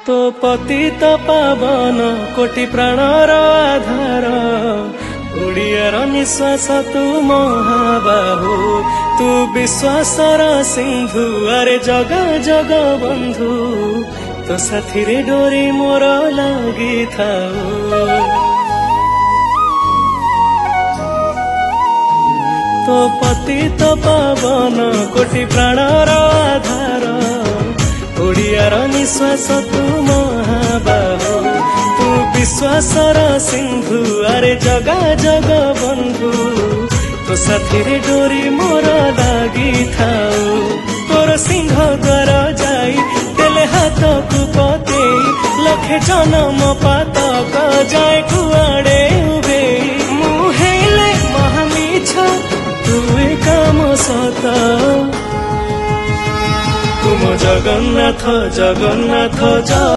तो पतित पावन कोटि प्राणर आधार ओडियार निश्वास तू महाबाहु तू विश्वासर सिंधु अरे जग जग बंधु तो साथी रे डोरी मोर लगी थाऊ तो पतित पावन कोटि प्राणर आधार ओडियार निश्वास तू महाबाहु तू विश्वासर सिंधु अरे जगा जग बंधु तो साथी रे डोरी मोर लगी थाऊ तोर सिंह द्वार जाई तेले हाथ को पते लखे जन्म पातक जाए कुआड़े उबे मुहेले महामीछ तू काम सत तुम जगन्नाथ जगन्नाथ